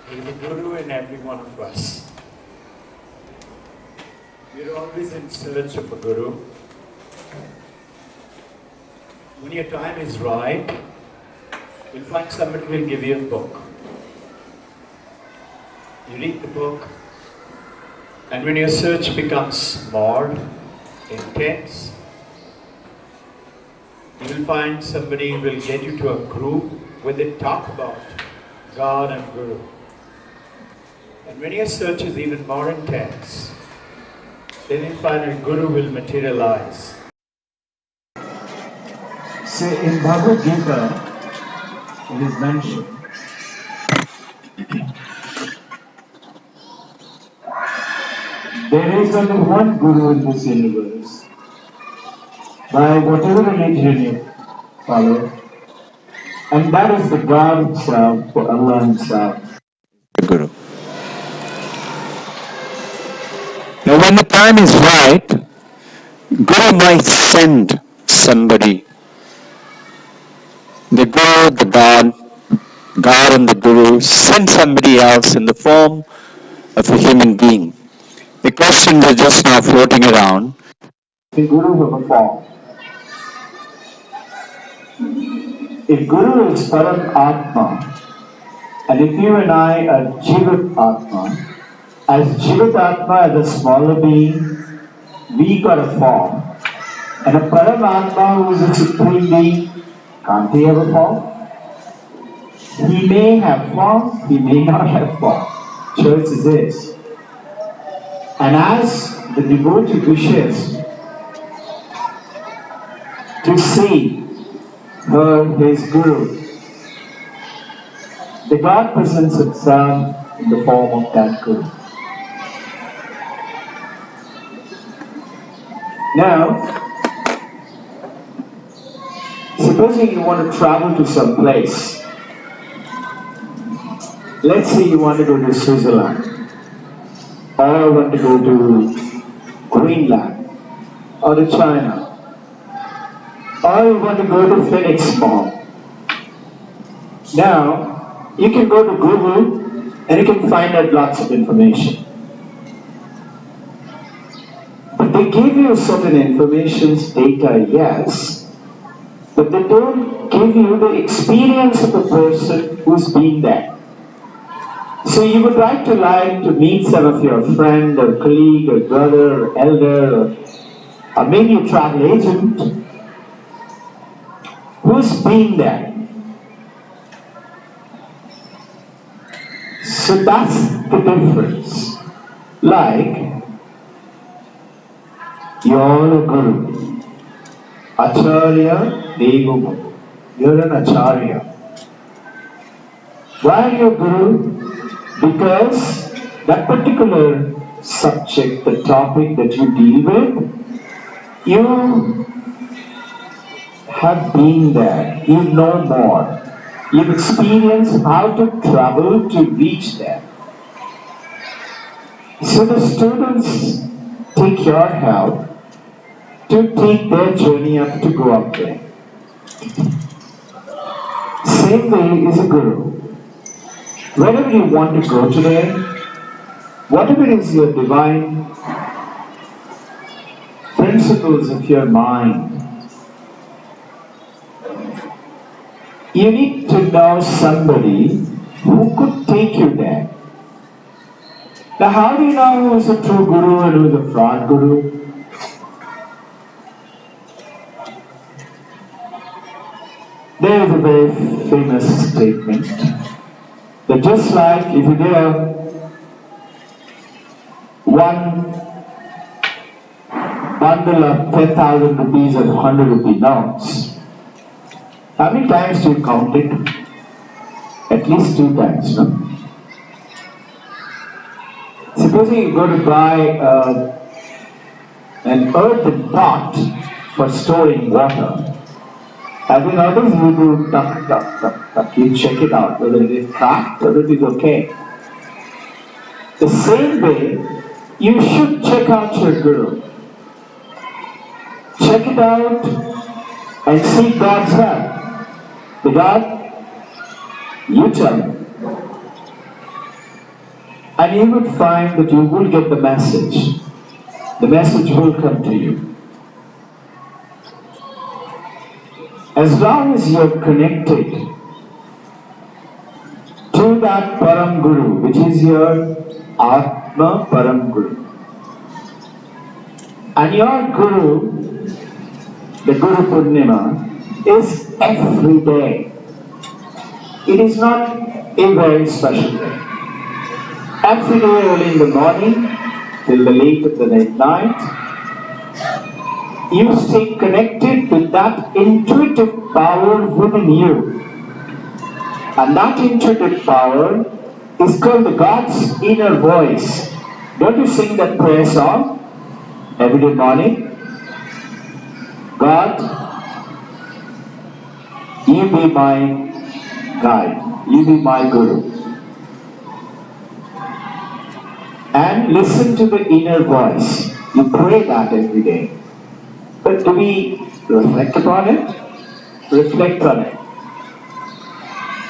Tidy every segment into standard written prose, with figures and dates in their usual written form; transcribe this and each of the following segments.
There is a Guru in every one of us. We are always in search of a Guru. When your time is right, you'll find somebody who will give you a book. You read the book, and when your search becomes more intense, you will find somebody who will get you to a group where they talk about God and Guru. And when your search is even more intense, then you'll find a Guru will materialize. So in Bhagavad Gita, it is mentioned there is only one Guru in this universe. By whatever religion you follow, and that is the God Himself, or Allah Himself, the Guru. Now when the time is right, Guru might send somebody. The Guru, the God and the Guru send somebody else in the form of a human being. The question was just now floating around. The Guru of a form. If Guru is Param Atma, and if you and I are Jivat Atma, as Jivat Atma as a smaller being, we got a form, and a Param Atma who is a supreme being, can't he have a form? He may have form, he may not have form. Choice is his. And as the devotee wishes to see his Guru, the God presents Himself in the form of that Guru. Now, supposing you want to travel to some place. Let's say you want to go to Switzerland, or you want to go to Greenland, or to China, or you want to go to Phoenix Mall. Now, you can go to Google and you can find out lots of information. But they give you certain information's data, yes, but they don't give you the experience of the person who's been there. So you would like to meet some of your friend or colleague or brother or elder or maybe a travel agent who's been there. So that's the difference. Like, you're a Guru. Acharya Devu. You're an Acharya. Why are you a Guru? Because that particular subject, the topic that you deal with, you have been there, you know more, you've experienced how to travel to reach there. So the students take your help to take their journey up to go up there. Same way is a Guru. Wherever you want to go today, whatever is your divine principles of your mind, you need to know somebody who could take you there. Now, how do you know who is a true Guru and who is a fraud Guru? There is a very famous statement that just like if you give one bundle of 10,000 rupees and 100 rupee notes, how many times do you count it? At least 2 times, no? Supposing you go to buy an earthen pot for storing water, have you noticed you do tuck, tuck, tuck, tuck, you check it out whether it is cracked or it is okay. The same way, you should check out your Guru. Check it out and seek God's help. The God, you tell me. And you would find that you will get the message. The message will come to you. As long as you are connected to that Param Guru, which is your Atma Param Guru. And your Guru, the Gurupurnima, is every day. It is not a very special day. Every day early in the morning till the late of the night, you stay connected with that intuitive power within you. And that intuitive power is called the God's inner voice. Don't you sing that prayer song every day morning? God, you be my guide. You be my Guru. And listen to the inner voice. You pray that every day. But do we reflect upon it? Reflect on it.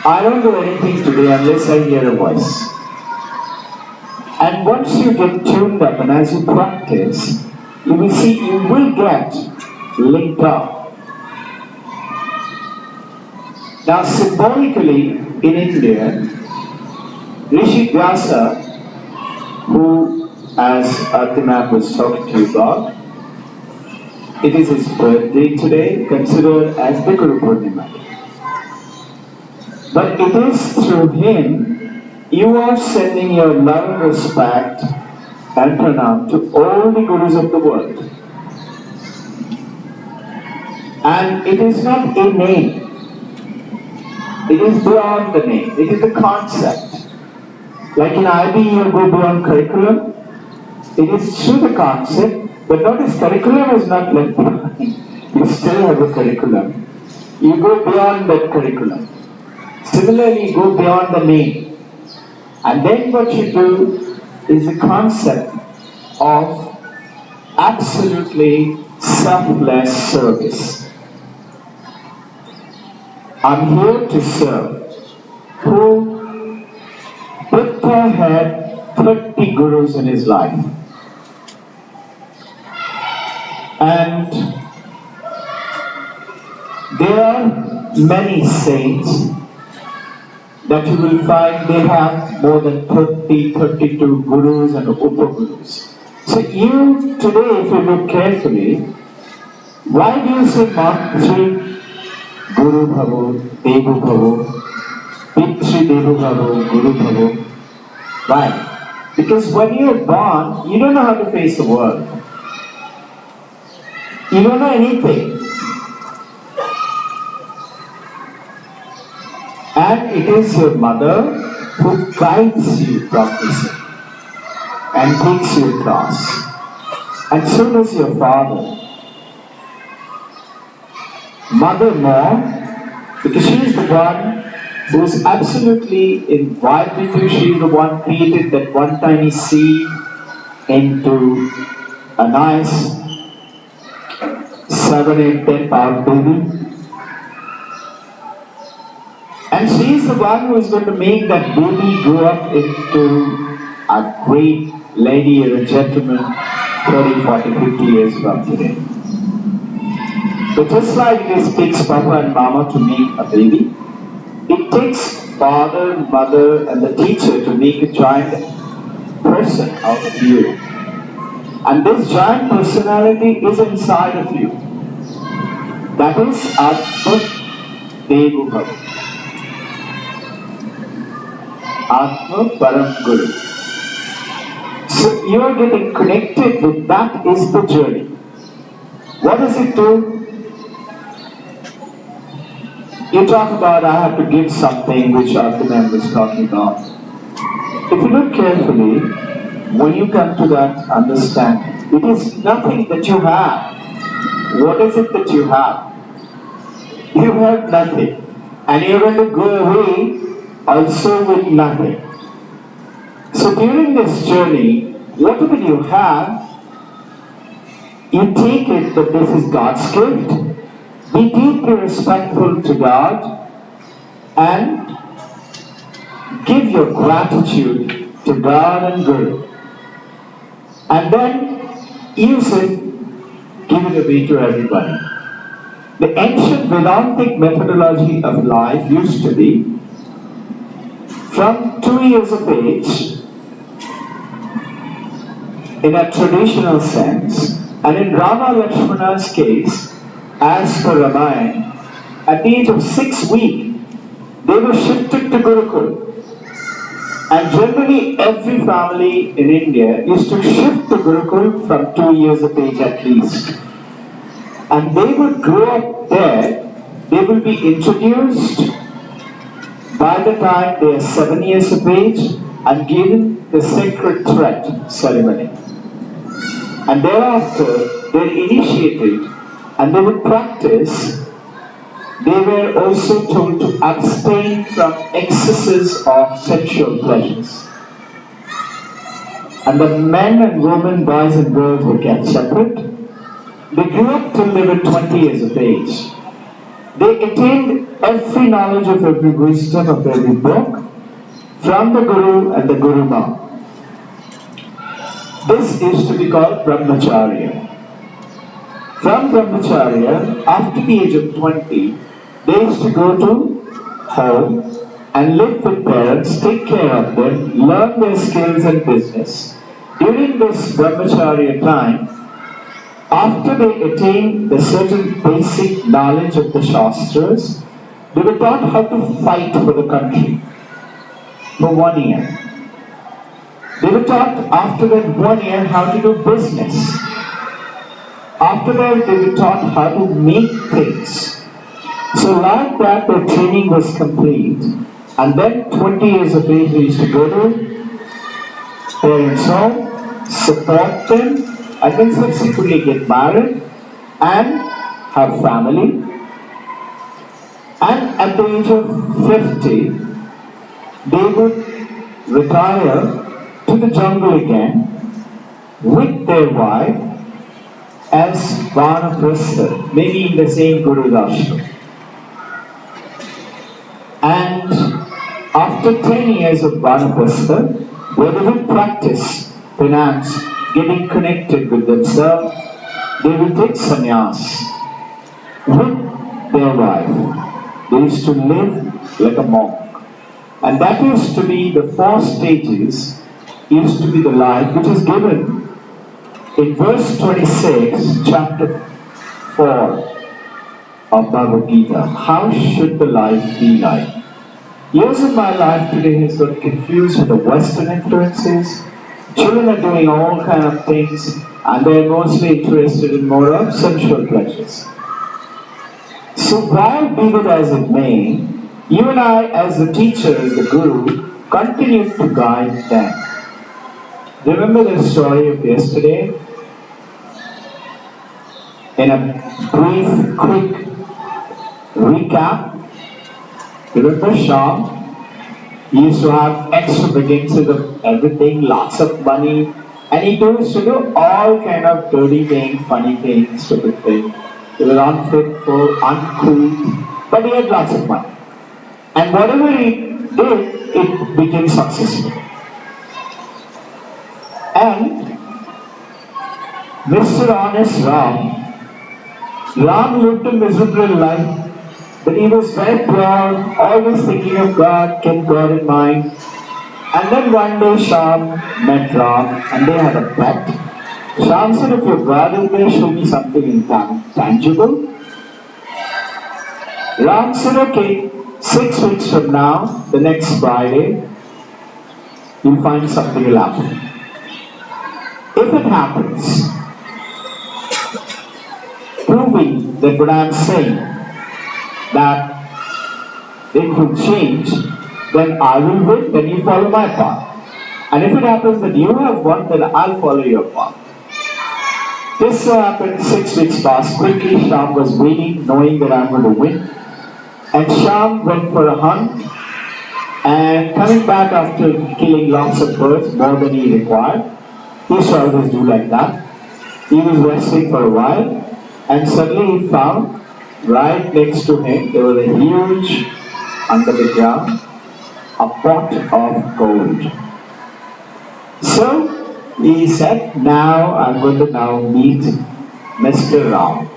I don't do anything today unless I hear a voice. And once you get tuned up and as you practice, you will see you will get linked up. Now symbolically in India, Rishi Vyasa, who as Artimak was talking to you about, it is his birthday today, considered as the Gurupurnima. But it is through him you are sending your love and respect and pranam to all the Gurus of the world. And it is not a name. It is beyond the name. It is the concept. Like in IB you go beyond curriculum. It is through the concept. But notice curriculum is not left behind. You still have a curriculum. You go beyond that curriculum. Similarly, you go beyond the name. And then what you do is the concept of absolutely selfless service. I'm here to serve. Who Buddha had 30 gurus in his life. And there are many saints that you will find they have more than 30, 32 gurus and upagurus. So you today, if you look carefully, why do you say Matri Guru Bhavo, Devu Bhavo, Pitri Devu Bhavo, Guru Bhavo? Why? Because when you are born, you don't know how to face the world. You don't know anything. And it is your mother who guides you properly and takes you across. And so does your father. Mother more, because she is the one who is absolutely involved with you. She is the one who created that one tiny seed into a nice 7, 8, 10 pound baby. And she is the one who is going to make that baby grow up into a great lady or a gentleman 30, 40, 50 years from today. But just like it takes Papa and Mama to make a baby, it takes father, mother and the teacher to make a giant person out of you. And this giant personality is inside of you. That is Atma Devu Bhava. Atma Param Guru. So you are getting connected with that is the journey. What does it do? You talk about I have to give something which Arthurman was talking about. If you look carefully, when you come to that understanding, it is nothing that you have. What is it that you have? You have nothing. And you're going to go away also with nothing. So during this journey, whatever you have, you take it that this is God's gift. Be deeply respectful to God and give your gratitude to God and Guru, and then use it, give it away to everybody. The ancient Vedantic methodology of life used to be from 2 years of age, in a traditional sense, and in Rama Lakshmana's case, as per Ramayana, at the age of 6 weeks, they were shifted to Gurukul. And generally, every family in India used to shift to Gurukul from 2 years of age at least. And they would grow up there, they will be introduced by the time they are 7 years of age and given the sacred thread ceremony. And thereafter, they are initiated and they would practice. They were also told to abstain from excesses of sexual pleasures. And the men and women, boys and girls were kept separate. They grew up till they were 20 years of age. They attained every knowledge of every wisdom of every book from the Guru and the Guru Ma. This is to be called Brahmacharya. From Brahmacharya, after the age of 20, they used to go to home and live with parents, take care of them, learn their skills and business. During this Brahmacharya time, after they attain the certain basic knowledge of the Shastras, they were taught how to fight for the country for 1 year. They were taught after that 1 year how to do business. After that, they were taught how to make things. So like that, their training was complete. And then 20 years of age, they used to go to parents' home, support them, and then subsequently get married and have family. And at the age of 50, they would retire to the jungle again with their wife as Vanaprastha, maybe in the same Guru's ashram. And after 10 years of Vanaprastha, where they would practice finance, getting connected with themselves, they would take sannyas with their wife. They used to live like a monk. And that used to be the 4 stages, used to be the life which is given in verse 26, chapter 4 of Bhagavad Gita. How should the life be like? Years of my life today has got confused with the Western influences. Children are doing all kind of things and they are mostly interested in more of sensual pleasures. So while be it as it may, you and I as the teacher, the Guru, continue to guide them. Remember the story of yesterday? In a brief, quick recap, remember Sham? He used to have extravagances of everything, lots of money, and he used to do all kind of dirty things, funny things, stupid things. He was unfitful, uncouth, but he had lots of money. And whatever he did, it became successful. And Mr. Honest Ram lived a miserable life. But he was very proud, always thinking of God, kept God in mind. And then one day Sham met Ram and they had a bet. Sham said, if your God is there, show me something intangible. Ram said, okay, 6 weeks from now, the next Friday, you'll find something will happen. If it happens, proving that what I am saying, that it will change, then I will win, then you follow my path. And if it happens that you have won, then I'll follow your path. This so happened, 6 weeks passed. Quickly Sham was waiting, knowing that I'm going to win. And Sham went for a hunt, and coming back after killing lots of birds, more than he required, he used to always do like that. He was resting for a while, and suddenly he found right next to him, there was a huge, under the ground, a pot of gold. So he said, now I'm going to now meet Mr. Ram.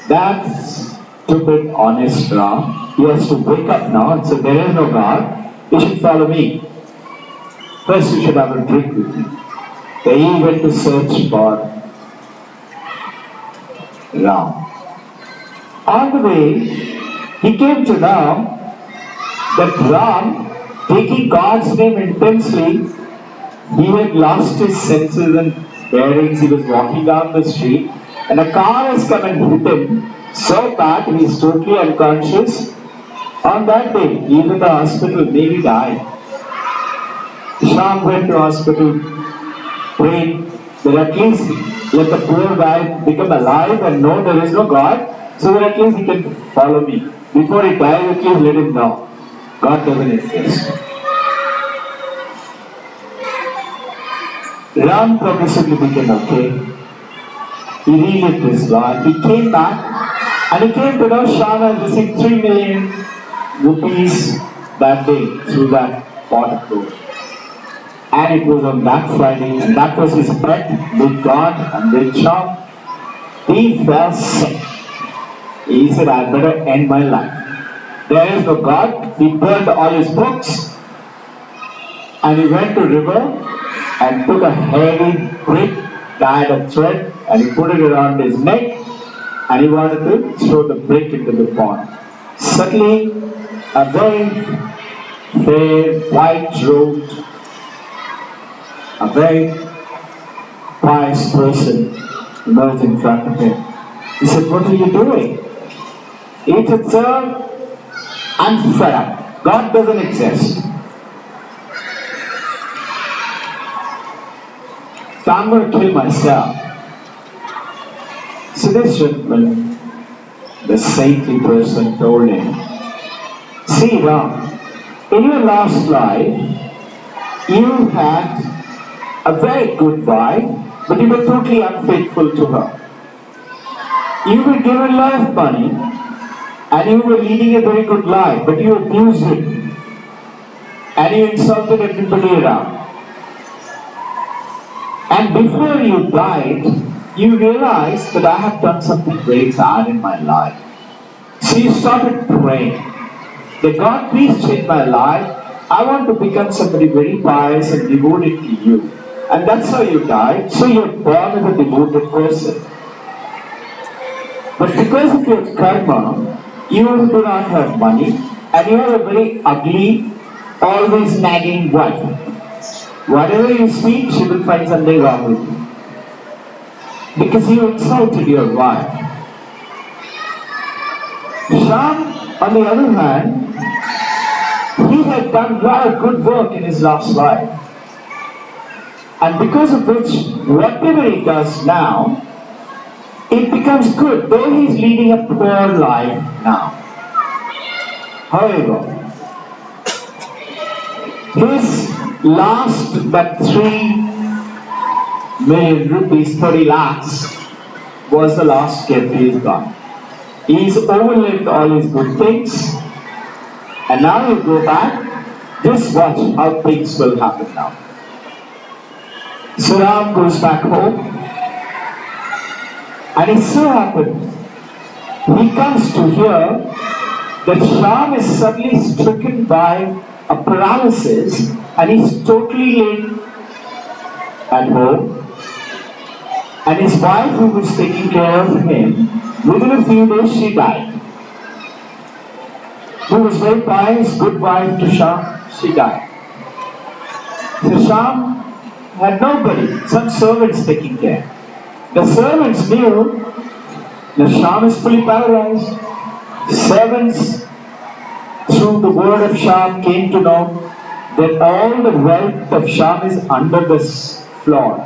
That stupid, honest Ram, he has to wake up now and say, there is no God, you should follow me. First you should have a drink with me. Then he went to search for Ram. On the way, he came to know that Ram, taking God's name intensely, he had lost his senses and bearings. He was walking down the street and a car has come and hit him so bad he is totally unconscious. On that day, he was at the hospital, maybe died. Shyam went to hospital, prayed that at least let the poor guy become alive and know there is no God, so that at least he can follow me. Before he dies, at least let him know God doesn't exist. Ram progressively became okay. He relived his life. He came back and he came to know Shyam had received 3 million rupees that day through that pot of gold. And it was on that Friday, and that was his bet with God and with Shyam. He fell sick. He said, I better end my life. There is no God. He burned all his books and he went to river and took a heavy brick, tied a thread, and he put it around his neck and he wanted to throw the brick into the pond. Suddenly, a very fair, white-robed, a very pious person emerged in front of him. He said, what are you doing? He said, sir, I'm fed up. God doesn't exist. So I'm going to kill myself. So this gentleman, the saintly person, told him, see Ram, in your last life, you had a very good wife, but you were totally unfaithful to her. You were given a lot of money, and you were leading a very good life, but you abused it, and you insulted everybody around. And before you died, you realized that I have done something very bad in my life. So you started praying that God, please change my life. I want to become somebody very pious and devoted to you. And that's how you died. So you're born as a devoted person. But because of your karma, you do not have money and you have a very ugly, always nagging wife. Whatever you speak, she will find something wrong with you. Because you insulted your wife. Shyam, on the other hand, he had done a lot of good work in his last life. And because of which, whatever he does now, it becomes good, though he is leading a poor life now. However, his last but 3 million rupees, 30 lakhs, was the last gift he has got. He's overlived all his good things, and now he'll go back. Just watch how things will happen now. So Ram goes back home, and it so happened, he comes to hear that Shyam is suddenly stricken by a paralysis, and he's totally laid at home. And his wife, who was taking care of him, within a few days she died. Who was very pious, good wife to Shyam, she died. So Shyam had nobody, some servants taking care. The servants knew that Shyam is fully paralyzed. Servants, through the word of Shyam, came to know that all the wealth of Shyam is under this floor.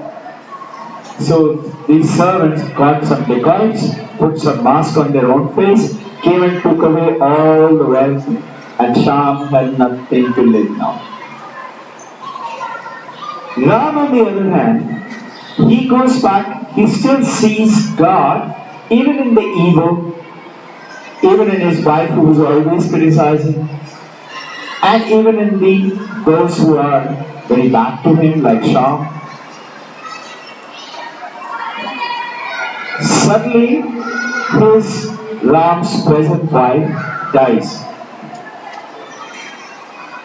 So these servants got some dacoits, put some mask on their own face, came and took away all the wealth, and Shyam had nothing to live now. Ram, on the other hand, he goes back, he still sees God, even in the evil, even in his wife who was always criticizing. And even in those who are very bad to him, like Sham, suddenly his Ram's present wife dies.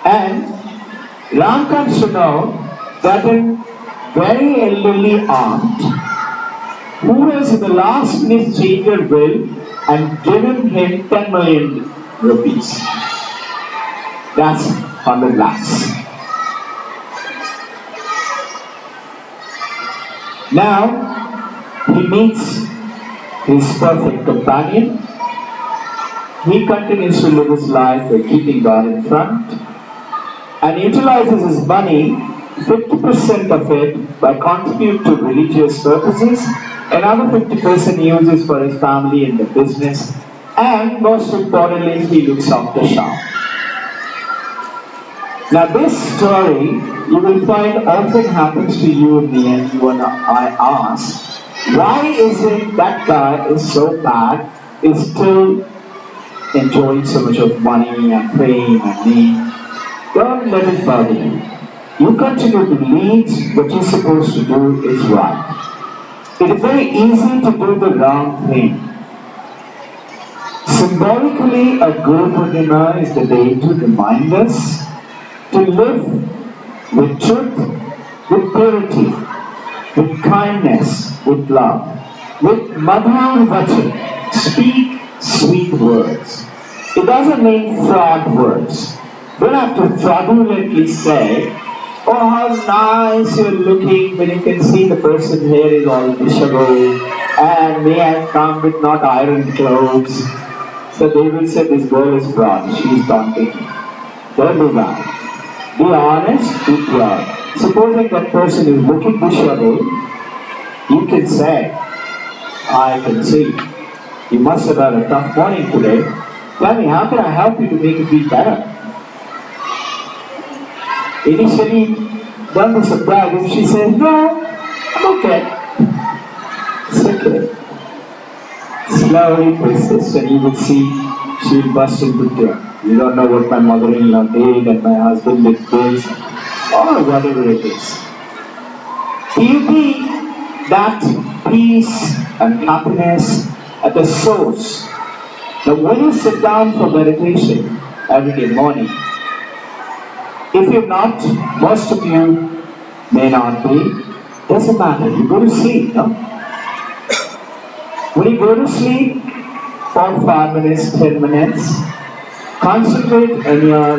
And Ram comes to know that a very elderly aunt who has in the last minute changed her will and given him 10 million rupees. That's 100 lakhs. Now he meets his perfect companion. He continues to live his life by keeping God in front and utilizes his money, 50% of it, by contribute to religious purposes, another 50% he uses for his family and the business, and most importantly, he looks after Sham. Now this story, you will find often happens to you in the end. You and I ask, why is it that guy is so bad, is still enjoying so much of money and fame and name? Don't let it bother you. You continue to lead. What you're supposed to do is right. It is very easy to do the wrong thing. Symbolically, a Gurupurnima is the day to remind us to live with truth, with purity, with kindness, with love, with madhur vachan. Speak sweet words. It doesn't mean fraud words. Don't have to fraudulently say, oh how nice you're looking, when you can see the person here is all disheveled and may have come with not iron clothes. So they will say this girl is fraud, she is daunting. Don't do that. Be honest, be proud. Supposing that person is looking disheveled, you can say, I can see. You must have had a tough morning today. Tell me, how can I help you to make it be better? Initially, don't be surprised if she says, no, I'm okay. It's okay. Slowly persist and you will see she will burst into tears. You don't know what my mother-in-law did and my husband did this, or whatever it is. You be that peace and happiness at the source. Now when you sit down for meditation every day morning, if you're not, most of you may not be, doesn't matter, you go to sleep, no? When you go to sleep for 5 minutes, 10 minutes, concentrate on your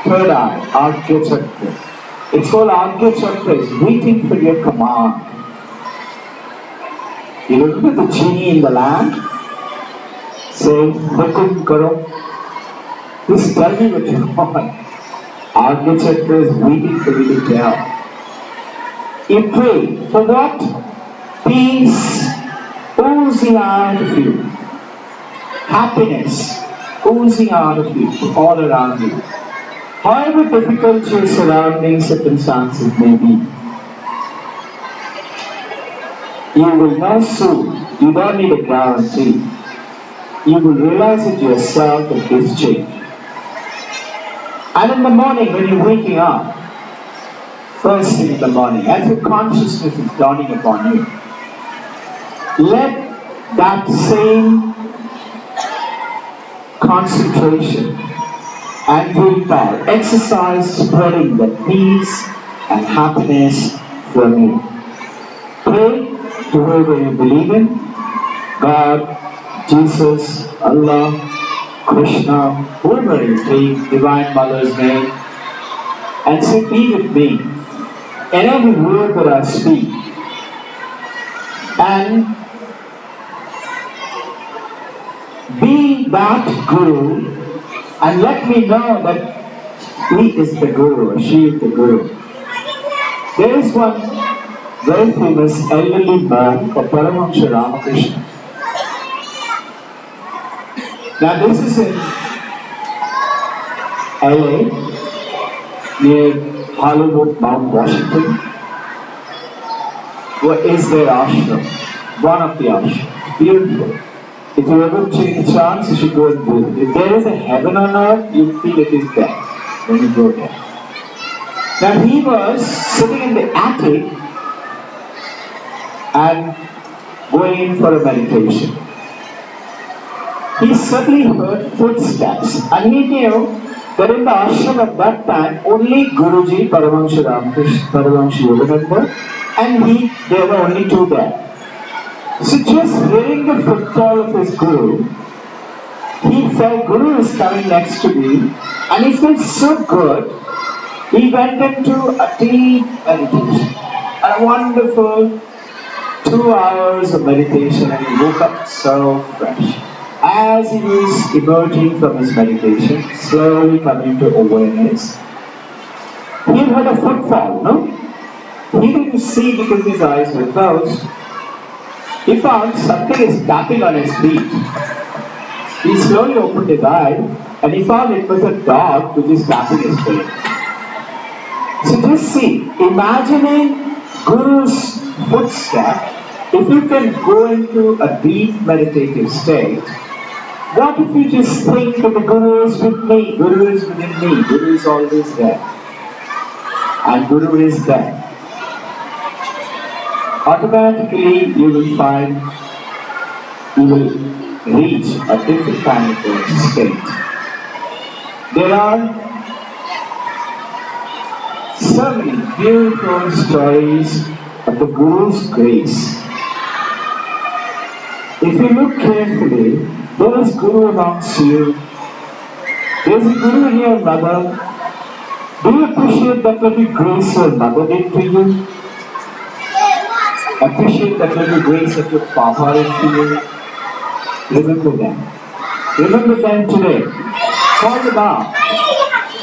third eye, Argya Chakra. It's called Argya Chakra, it's waiting for your command. You look at the genie in the lamp, say, Hukum Karo, just tell me what you want. Argya Chakra is waiting for you to tell. You pray for what? Peace oozing out of you. Happiness oozing out of you, all around you. However difficult your surrounding circumstances may be, you will know soon, you don't need a guarantee. You will realize it yourself that this change. And in the morning when you're waking up, first thing in the morning, as your consciousness is dawning upon you, let that same concentration and willpower exercise spreading the peace and happiness from you. Pray to whoever you believe in, God, Jesus, Allah, Krishna, whoever you take, Divine Mother's name, and say, be with me in every word that I speak. And be that Guru and let me know that he is the Guru or she is the Guru. There is one very famous elderly man called Paramahamsa Ramakrishna. Now this is in LA near Hollywood, Mount Washington. What is their ashram? One of the ashrams. Beautiful. If you ever take a chance, you should go and do it. If there is a heaven on earth, you feel it is there. when you go there. Now he was sitting in the attic and going in for a meditation. He suddenly heard footsteps and he knew that in the ashram at that time only Guruji, Paramahansa Ramakrishna, Paramahansa Yogananda and there were only two there. So just hearing the footfall of his Guru, he felt Guru is coming next to me and he felt so good, he went into a deep meditation, a wonderful 2 hours of meditation, and he woke up so fresh. As he was emerging from his meditation, slowly coming to awareness, he heard a footfall, no? He didn't see because his eyes were closed. He found something is tapping on his feet. He slowly opened his eyes and he found it was a dog which is tapping his feet. So just see, imagining Guru's footstep, if you can go into a deep meditative state, what if you just think that the Guru is with me, Guru is within me, Guru is always there, and Guru is there. Automatically you will find, you will reach a different kind of state. There are so many beautiful stories of the Guru's grace. If you look carefully, there is Guru amongst you. There is a Guru in your mother. Do you appreciate that little grace your mother did to you? Appreciate that little grace that your Papa did to you? Remember them. Remember them today. Call them out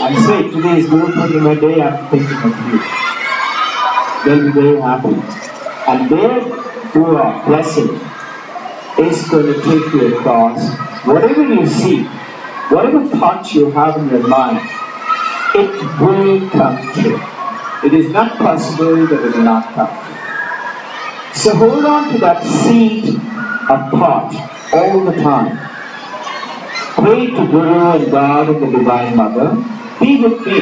and say, today is Gurupurnima day, I'm thinking of you. They'll be very happy. And their dua, blessing, is going to take you across whatever you see, whatever thoughts you have in your mind, it will come true. It is not possible that it will not come true. So hold on to that seed of thought all the time. Pray to Guru and God and the Divine Mother. Be with me.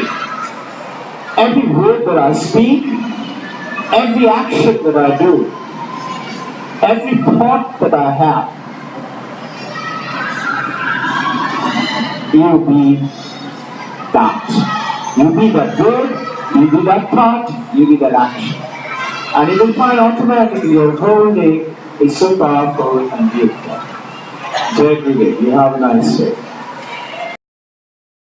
Every word that I speak, every action that I do, every thought that I have, you be that. You be that word, you be that thought, you be that action. And you will find automatically your whole day is so powerful and beautiful. Jai Guru, you have a nice day.